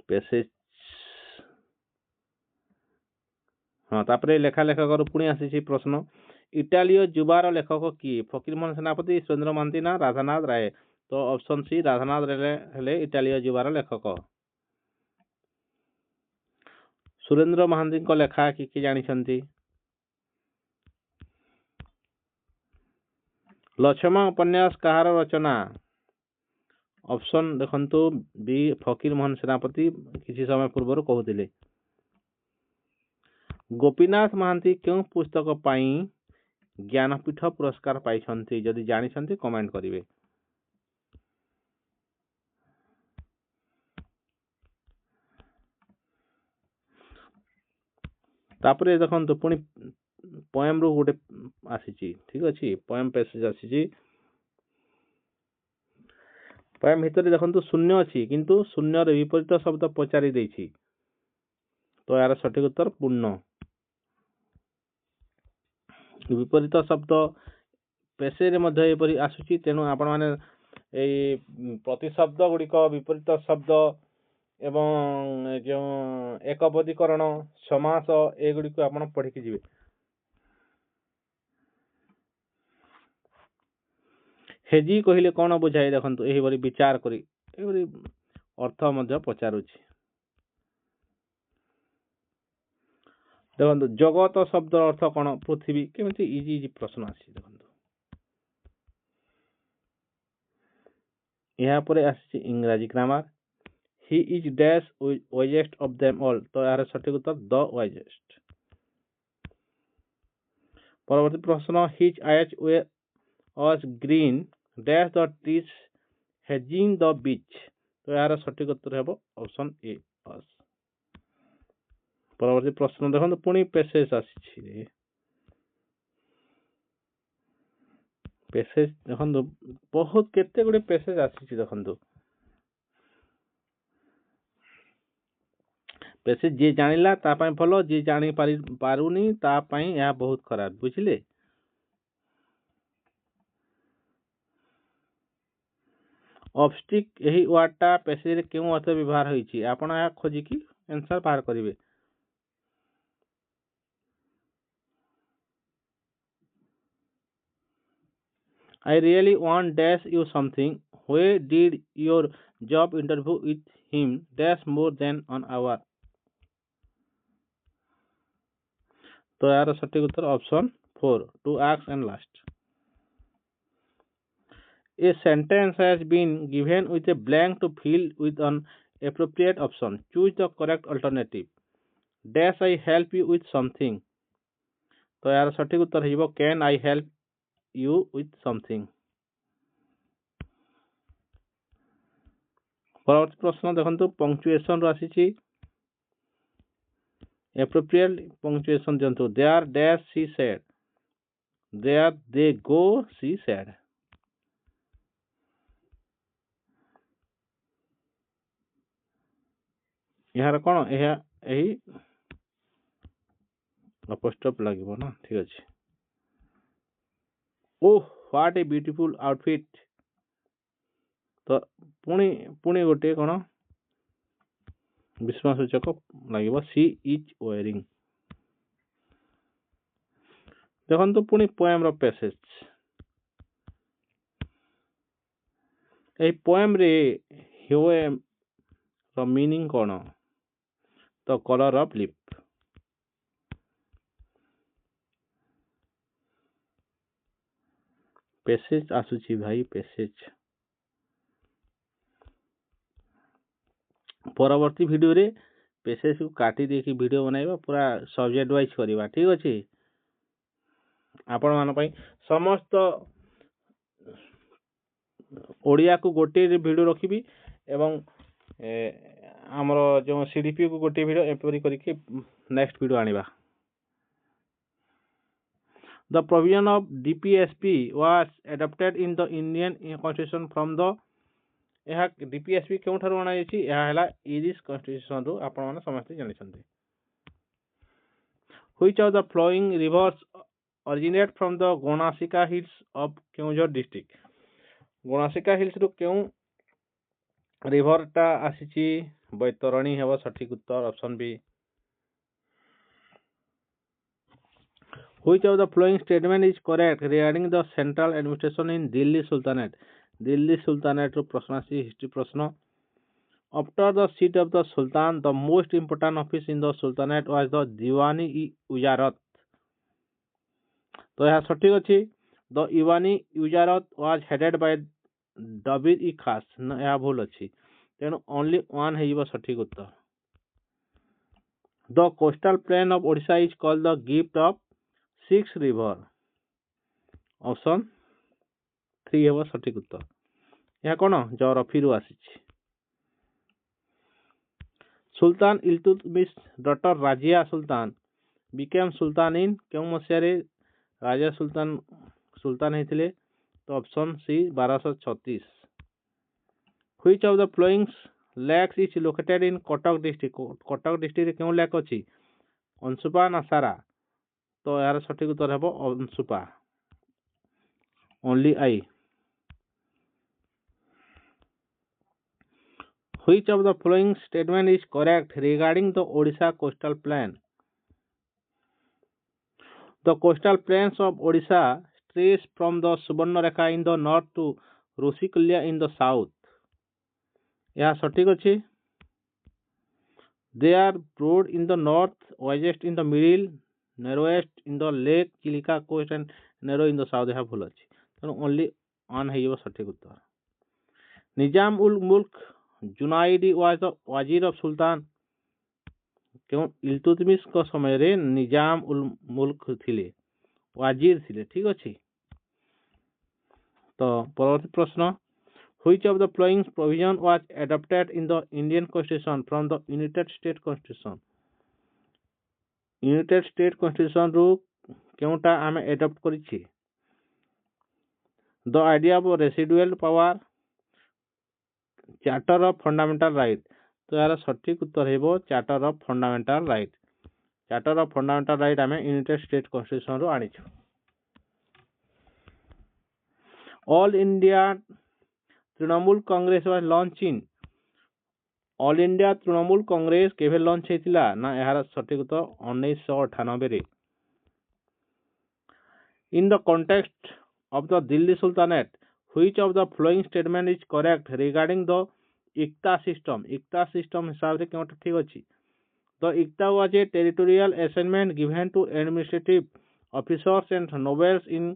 पेसेज हाँ तापरे लेखा लेखक पुणी आसी प्रश्न इटालीय जुबार लेखक किए फकीरमोहन सेनापति सुरेंद्र महांती ना राधानाथ राय तो ऑप्शन सी राधानाथ राय हेले इटालीय जुबार लेखक सुरेंद्र महांती को लेखा कि जानिछन्ति लछमा उपन्यास कहार रचना ऑप्शन देखंतु बी फकीर मोहन सेनापति किसी समय पूर्व कहूतिले गोपीनाथ महांती क्यों पुस्तक पाई ज्ञानपीठ पुरस्कार पाइछन्ति जदि जानिछन्ति कमेंट करिवे तापरे देखंतु पुणी पोएम रो गोटे आसीची ठीक अछि पोएम पैसेज आसीची पोएम भितर देखंतु शून्य अछि किंतु शून्य रे विपरीत शब्द पचारि देछि तो यार सठिक उत्तर पूर्ण विपरीत शब्द पेसे रे मध्ये एपरि आसुची तेनु आपण माने एई प्रतिशब्द गुड़िक विपरीत शब्द एवं जो एकपदीकरण समास एगुड़ी को आपण पढ़ी कि जिवे हेजी कहिले कौन बुझाई देखंतु एही बरी विचार करी एही बरी अर्थ मध्ये पचारुछि देखंतु जगत शब्द अर्थ कौन पृथ्वी केमिति इजी इजी प्रश्न आसी देखंतु यहाँ पर आसी इंग्रजी grammar he is dash wisest of them all तो यार सठिक उत्तर द वाइजेस्ट परवर्ती प्रश्न his eyes way was green dash the trees hedging the beach तो यार सठिक उत्तर हेबो ऑप्शन ए अस परवर्ती प्रश्न देखंतु पुणी पेसेज आसी पेसेज देखंतु बहुत केते गुडे पेसेज आसी देखंतु पेसेज जे जानिला ता पई भलो जे जानि पारुनी ता पई या बहुत खराब बुझिले ऑब्स्टिक एही वाटा पेसेज रे केउ अर्थ व्यवहार होईची आपण या खोजी की आंसर बाहर करिवे I really want dash you something. Where did your job interview with him dash more than an hour? तो यार सटीक उत्तर option 4 to ask and last. A sentence has been given with a blank to fill with an appropriate option. Choose the correct alternative. Dash I help you with something. तो यार सटीक उत्तर हिबो can I help you with something. परवर्ती प्रश्न देखंतु पंक्चुएशन आसीची appropriate punctuation दियंतु there dash she said there they go she said यार कोन एहा एही अपोस्ट्रोफ लागिबो ना ठीक अछि oh what a beautiful outfit. तो पुणी पुणी गोटे कौन विस्मयसूचक लगे सी इज वेयरिंग। देखो पुणी पोएम रो पैसेज ए पोएम रे ह्यूए रो मीनिंग कौन तो कलर ऑफ लिप। पैसेज आसुची भाई पैसेज परवर्ती वीडियो रे पैसेज को काटी देखी वीडियो बनाइबा पूरा सब्जेक्ट वाइज करवा ठीक अछि। आपण मान पई समस्त ओडिया को गोटे वीडियो रखिबी एवं हमरो जो सीडीपी को गोटे वीडियो एपरी करके नेक्स्ट वीडियो आनिबा। The provision of DPSP was adopted in the Indian Constitution from the यह DPSP क्यों ठार बना है इरिश कन्स्टिट्यूशन रु आपण माने समस्त जानिछन्ते। Which of the flowing rivers originate from the Gonasika hills of Keonjhar district। गोनासिका हिल्स रु क्यों रिवर टा आसीची बैतरणी हेबो सठिक उत्तर option B. Which of the following statement is correct regarding the central administration in Delhi Sultanate। Delhi sultanate रो प्रश्न आसी हिस्ट्री प्रश्न। After the seat of the Sultan, the most important office in the Sultanate was the Diwani-i-Ujarat। तो यह सठिक अछि। The Diwani-i-Ujarat was headed by Dabir-i-Khas। न यह भूल अछि तेणु only one हेइबो सठिक उत्तर। The coastal plain of Odisha is called the gift of six river। Option 3 हेबो सठिक उत्तर। यह कोन जोग्राफी रु आसीछि। Sultan Iltutmish daughter Razia Sultan became sultan in क्यों मसिया रे राजा सुल्तान हेतिले तो option C 1236। Which of the following lakes is located in Cuttack district। Cuttack district रे क्यों लेक अछि अंशुपा ना सारा तो यार सठिक उत्तर हेबो अंशुपा only I. Which of the following statement is correct regarding the Odisha coastal plain। The coastal plains of Odisha stretch from the Subarnarekha in the north to Rushikulya in the south। यह सठिक अछि। They are broad in the north, widest in the middle, narrowest in the lake Chilika coast and narrow in the south। यह भूल अछि तेणु ओनली वन हेइबो सठिक उत्तर। निजाम उल मुल्क जुनाइदी वाज द वजीर ऑफ सुल्तान क्यों इल्तुतमिश को समय रे निजाम उल मुल्क थिले वजीर थिले ठीक अछि। तो परवर्ती प्रश्न Which of the following provision was adopted in the Indian Constitution from the United States Constitution। United State constitution रु क्योंटा आमे एडॉप्ट करिछि। The idea of residual power charter of fundamental right तो यार सठिक उत्तर हेबो charter of fundamental right. Charter of fundamental right आमे यूनाइटेड स्टेट कन्स्टिट्यूशन रु आनिछु। All India Trinamool Congress was launch in All India Trinamool Congress केभे लॉन्च हेतिला ना यार सठिक उत्तर 1998 रे। In the context of the Delhi Sultanate, which of the following statement is correct regarding the Ikta system। Ikta system हिसाब रे क्यों ठीक अछि। The Ikta was a territorial assignment given to administrative officers and nobles in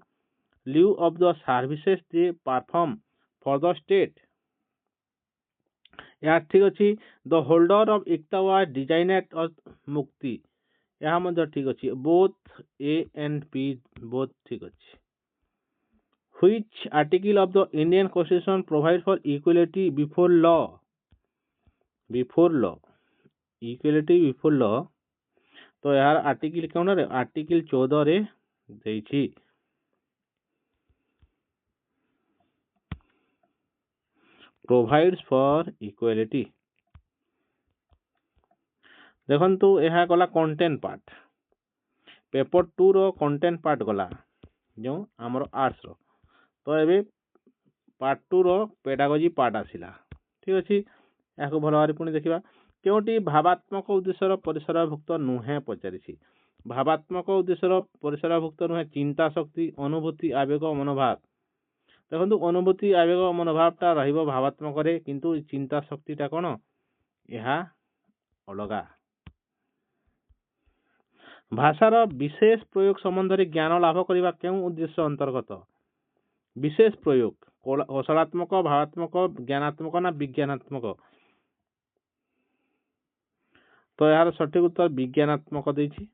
lieu of the services they perform for the state। यह ठीक अछि। The holder of Ikta was designed as मुक्ति यह मध्य ठीक अछि। both A and B both ठीक अछि। Which article of the Indian Constitution provides for equality before law। before law equality before law तो यार आर्टिकल क्यों ना रे आर्टिकल 14 रे देछि। provides for equality देखंतु यह गला कंटेंट पार्ट पेपर 2 रो कंटेंट पार्ट गला जो आमर आर्ट्स रो तो एबे पार्ट 2 रो पेडागोजी पार्ट आसिला ठीक अछि या को भल भाବରେ पुणी देखिबा केउटी भावात्मक उद्देश्यर परिसरभुक्त नुहे पचारिछि भावात्मक उद्देश्यर परिसरभुक्त नुहे चिंता शक्ति अनुभूति आवेग मनोभाव देखो अनुभूति आवेग मनोभावटा रहिबो भावात्मक रे किंतु चिंता शक्तिटा कोन यहा अलगा भाषार विशेष प्रयोग संबंध में ज्ञान लाभ करने क्यों उद्देश्य अंतर्गत विशेष प्रयोग कौशलात्मक भावात्मक ज्ञानात्मक ना विज्ञानात्मक तो यार सठिक उत्तर विज्ञानात्मक देछि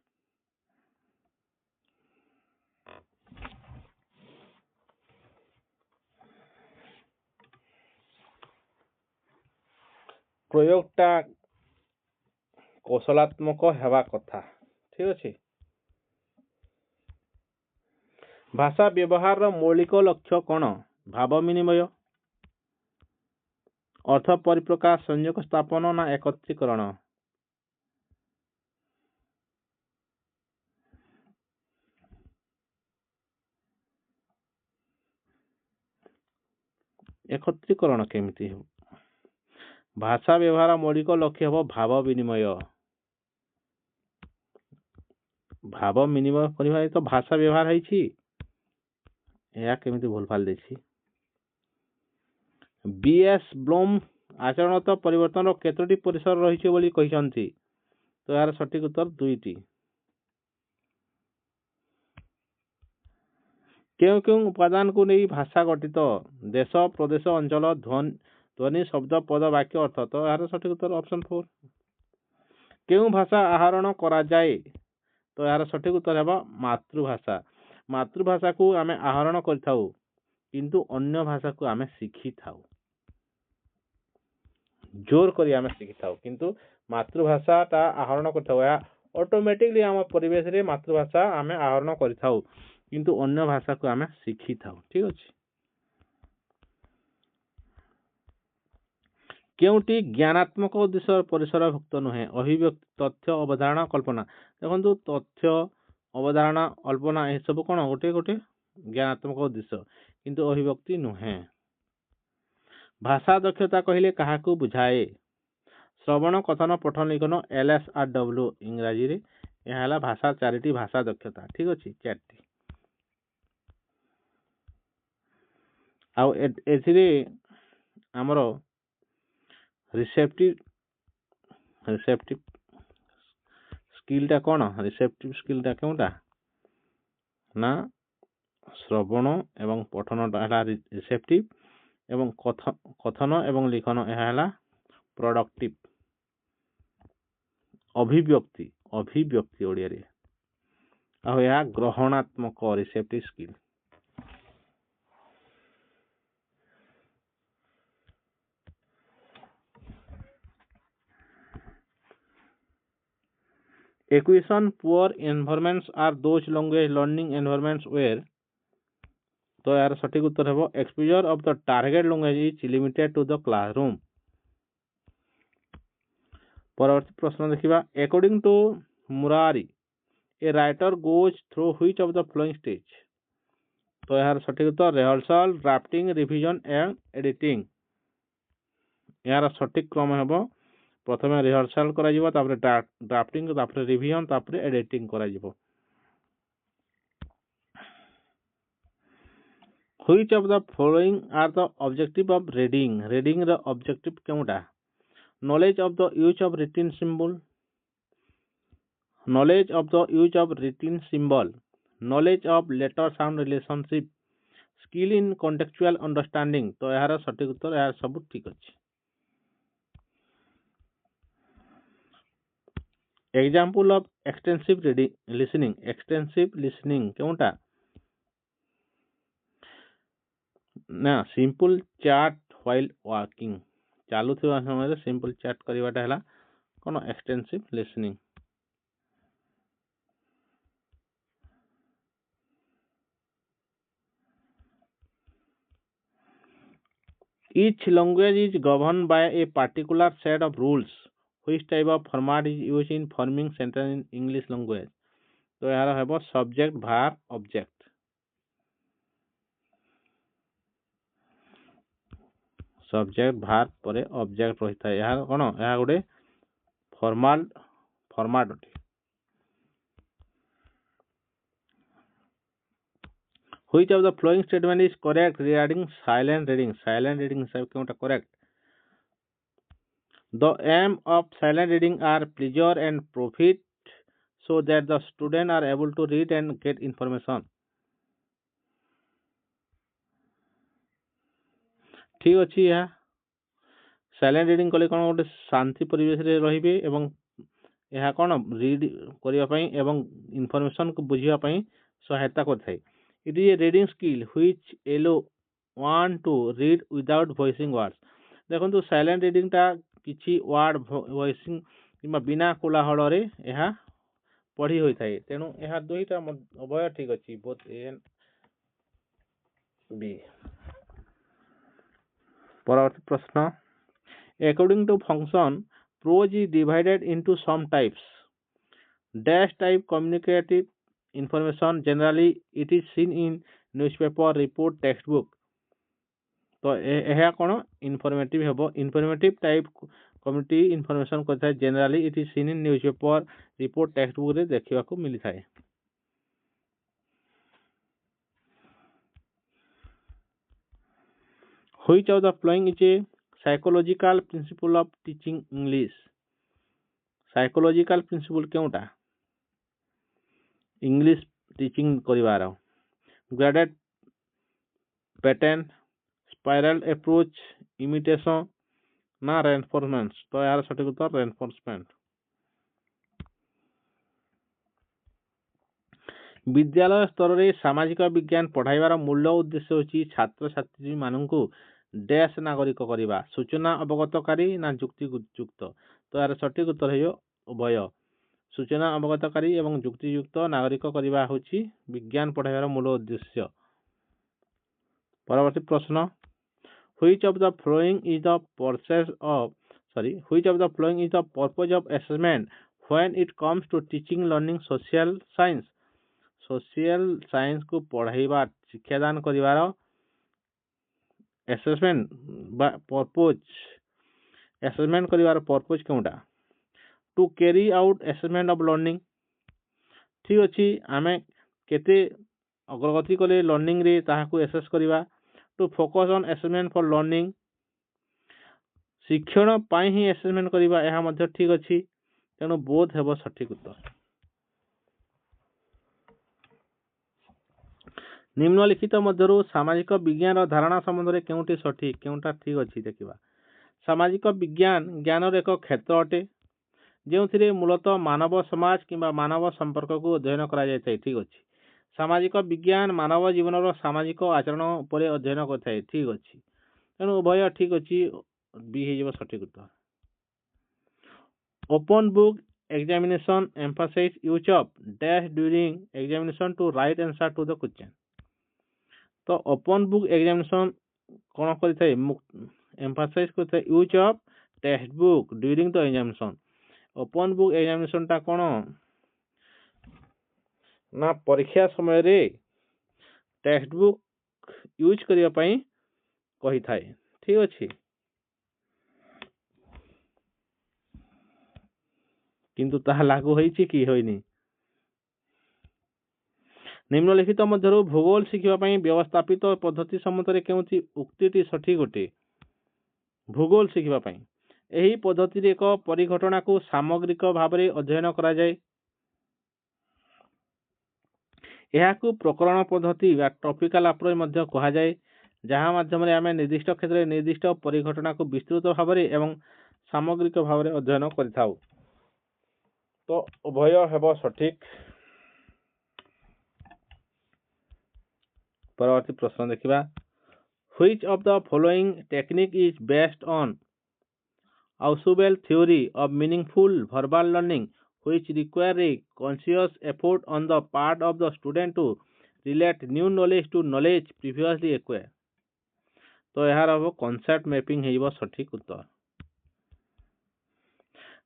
प्रयोगटा कौशलात्मक हेबा कथा ठीक अच्छे भाषा व्यवहार मौलिक लक्ष्य कौन भाव विनिमय अर्थ परिप्रकाश संयोग स्थापन ना एकत्रीकरण एकत्रीकरण केमिति हो भाषा व्यवहार मौलिक लक्ष्य हम भाव विनिमय करने तो भाषा व्यवहार है केमिति भूल फाल देछि बीएस ब्लूम आचरणत परिवर्तन केतोटी परिसर रही बोली कहिसंती तो यार सठिक उत्तर 2टी क्यों क्यों उपादान को नहीं भाषा गठित देश प्रदेश अंचल ध्वनि शब्द पद वाक्य अर्थ तो यार सठिक उत्तर ऑप्शन 4 क्यों भाषा आहरण करा जाए तो यार सठिक उत्तर है मातृभाषा मातृभाषा को आमे आहरण करथाउ किंतु अन्य भाषा को आमे शिखी थाउ जोर करी आमे शिखी थाउ किंतु मातृभाषा ता आहरण करथाउ या ऑटोमेटिकली आम परिवेश रे मातृभाषा आमे आहरण करथाउ किंतु अन्य भाषा को आमे शिखी थाउ ठीक अछि केउटी ज्ञानात्मक उद्देश्य परिसर भुक्त नुहे अभिव्यक्ति तथ्य अवधारणा कल्पना देखो तथ्य अवधारणा कल्पना ये सब कौन गोटे गोटे ज्ञानात्मक उद्देश्य किंतु अभिव्यक्ति नुहे भाषा दक्षता कहले काहाकू बुझाए श्रवण कथन पठन लिखन LSRW इंग्राजी रे यह हला भाषा चारिटी भाषा दक्षता ठीक अछि चारिटी आउ एथिरे हमरो रिसेप्टिव स्किलटा कौन रिसेप्टिव स्किलटा क्योंटा ना श्रवण एवं पठनटा है रिसेप्टिव एवं कथन एवं लिखन यह है प्रोडक्टिव अभिव्यक्ति ओडिया रे आ यह ग्रहणात्मक receptive skill Acquisition poor environments are those language learning environments where तो यार सठिक उत्तर है exposure of the target language is limited to the classroom परवर्ती प्रश्न देखिबा according to Murray a writer goes through which of the following stage तो यार सठिक उत्तर rehearsal drafting revision and editing यार सठिक क्रम है प्रथम रिहर्सल करा जिवो तापर ड्राफ्टिंग तापर रिवीजन तापर एडिटिंग करा जिवो Which of the following are the objective of reading? Reading the objective क्योंटा knowledge of the use of written symbol, knowledge of the use of written symbol, knowledge of letter sound relationship, skill in contextual understanding तो यार सठिक उत्तर यार सब ठीक अछि example of extensive listening क्योंटा ना सिंपल चैट व्हाइल वर्किंग चालू थिबा समय सिंपल चैट करिवाटा हला कोन extensive listening each language is governed by a particular set of rules which type of format is used in forming sentence in English language तो यार हेबो subject verb object subject verb परे ऑब्जेक्ट रही था यह कोन यह गोटे फॉर्माट अटे Which of the following statement is correct regarding silent reading हिसाब केउटा correct The aim of silent reading are pleasure and profit so that the student are able to read and get information ठीक अछि या साइलेंट रीडिंग कले कोन गोटे शांति परिवेश रे रहिबे एवं यह कोन रीड करिया पई एवं इंफॉर्मेशन को बुझिया पई सहायता करथाय it is a reading skill which allow want to read without voicing words देखंतु साइलेंट रीडिंग टा किछि वर्ड वॉइसिंग किमा बिना कोलाहल रे यह पढ़ी होई थाय तेनु यह दुईटा उभय ठीक अछि बोथ ए बी परवर्ती प्रश्न according to function prose is divided into some types dash type communicative information generally it is seen in newspaper report textbook तो यह कौन इनफॉर्मेटिव हेबो इनफॉर्मेटिव टाइप कम्युनिटी इनफॉर्मेशन करता generally it is seen in newspaper report text book रे देखिबा को मिली थाए Which of the following is a psychological principle of teaching English psychological principle केउटा इंग्लिश टीचिंग करिवार graded pattern spiral approach imitation ना रेनफोर्समेंट तो यार सठिक उत्तर रेनफोर्समेंट विद्यालय स्तर रे सामाजिक विज्ञान पढ़ाइबार मूल उद्देश्य होची छात्र छात्री माननकु डैश नागरिक करिबा सूचना अवगतकारी ना जुक्ति युक्त तो यार सठिक उत्तर है उभय सूचना अवगतकारी एवं जुक्ति युक्त नागरिक करिबा होची विज्ञान पढ़ाइबार मूल उद्देश्य परवर्ती प्रश्न which of the following is the purpose of assessment when it comes to teaching learning social science को पढ़ाइबा शिक्षादान करिवार असेसमेंट बा असेसमेंट करिवार पर्पज केउटा to carry out assessment of learning ठीक अछि आमे केते अग्रगति कले लर्निंग रे ताहाकू एसेस करिवा to focus on assessment for learning शिक्षण पाई ही असेसमेंट करिवा एहा मध्ये ठीक अछि तेनु बोध हेबो सठिक उत्तर निम्नलिखित मध्यरु सामाजिक विज्ञान धारणा संबंध रे केउटी सठिक केउटा ठीक अछि देखिबा सामाजिक विज्ञान ज्ञान रे एक क्षेत्र अटे जेउथिरे मूलतः मानव समाज किंबा मानव संपर्क को अध्ययन करा जायते ठीक अछि सामाजिक विज्ञान मानव जीवन रो सामाजिक आचरण उपरे अध्ययन करथाय ठीक अछि तेनु उभय ठीक अछि बी हे जेबो सठिक उत्तर open book examination emphasize use of dash during examination to write answer to the question तो ओपन बुक एग्जामिनेशन कोन करथाय एम्फसाइज करथाय use of textbook during the examination open book examination ता कोन ना परीक्षा समय रे टेक्स्ट बुक यूज करिया पई कहि थाए ठीक अछि किंतु ताहा लागू होईछि कि होइनी निम्नलिखित मध्यरु भूगोल शिखिबा पई व्यवस्थापित पद्धति सम्मत रे केउची उक्तिटी सठिक अटे भूगोल शिखिबा पई एही पद्धति रे एक परिघटना को सामग्रिक भाव रे अध्ययन करा जाय एहाकू प्रकरण पद्धति या टॉपिकल अप्रोच मध्ये कहा जाय जहाँ माध्यम रे आमे निर्दिष्ट क्षेत्र रे निर्दिष्ट परिघटना को विस्तृत भाव रे एवं सामग्रिक भाव रे अध्ययन करिथाउ तो उभय हेबो सठिक परवर्ती प्रश्न देखिबा which of the following technique is based on Ausubel theory of meaningful verbal learning which require a conscious effort on the part of the student to relate new knowledge to knowledge previously acquired तो यार अब concept mapping हेइबो सठिक उत्तर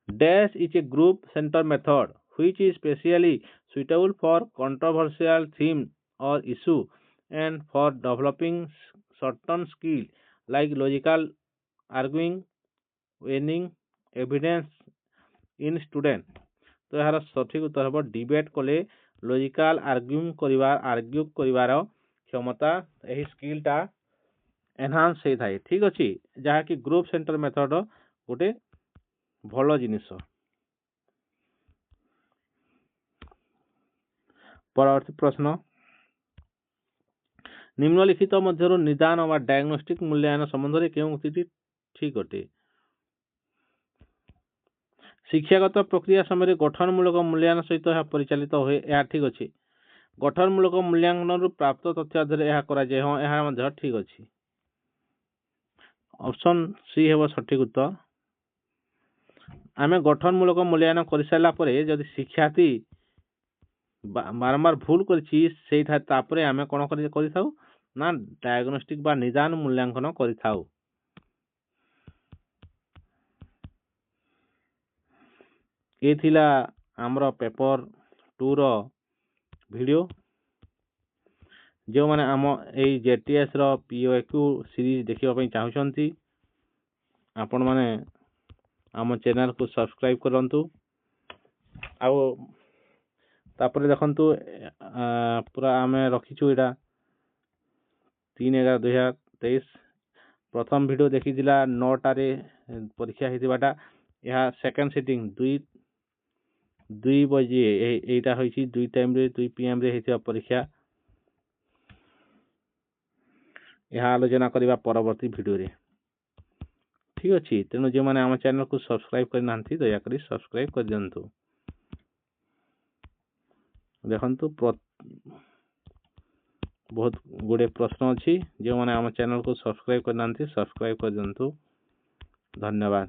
dash is a group center method which is specially suitable for controversial theme or issue and for developing certain skill like logical arguing winning evidence in student. तो यार सठिक उत्तर हम डिबेट कले लॉजिकल आर्ग्यू करिवार क्षमता यही स्किलटा एनहांस होई थाए। ठीक अछि जहा कि ग्रुप सेंटर मेथड गोटे भल जिनिस। परवर्ती प्रश्न निम्नलिखित मध्यरु निदान व डायग्नोस्टिक मूल्यांकन संबंध में केउं उक्तिटी ठीक अटे। शिक्षागत प्रक्रिया समय गठनमूलक मूल्यांकन सहित यह परिचालित हुए यह ठीक अच्छे। गठनमूलक मूल्यांकन प्राप्त तथ्य आधार यह करा जाए हाँ यह मध्य ठीक अच्छे। ऑप्शन सी हेब सठिक उत्तर। आम गठनमूलक मूल्यांकन कर सारा जदि शिक्षार्थी बारंबार भूल कर आम कौन कर ना डायग्नोस्टिक बा निदान मूल्यांकन कर। ये थिला आमर पेपर 2 रो वीडियो जो माने आम ए जेटीएस रो पीओक्यू सीरीज देखिबा चाहूछंती आपण माने आम चैनल को सब्सक्राइब करंतु। आउ तापर देखंतु पूरा आमे रखिछु एटा 3/11/2023 प्रथम वीडियो देखि दिला 9 टारे परीक्षा हेतिबाटा यह सेकंड सिटिंग 2 बजे एटा होइछि 2 टाइम रे 2 पीएम रे हेतिबा परीक्षा यह आलोचना करबा परवर्ती वीडियो रे। ठीक अछि तेनु जे माने हम चैनल को सब्सक्राइब कर नांती दया करी सब्सक्राइब कर दियंतु। देखंतु बहुत गुडे प्रश्न अछि जो माने हम चैनल को सब्सक्राइब कर नांती सब्सक्राइब कर दियंतु। धन्यवाद।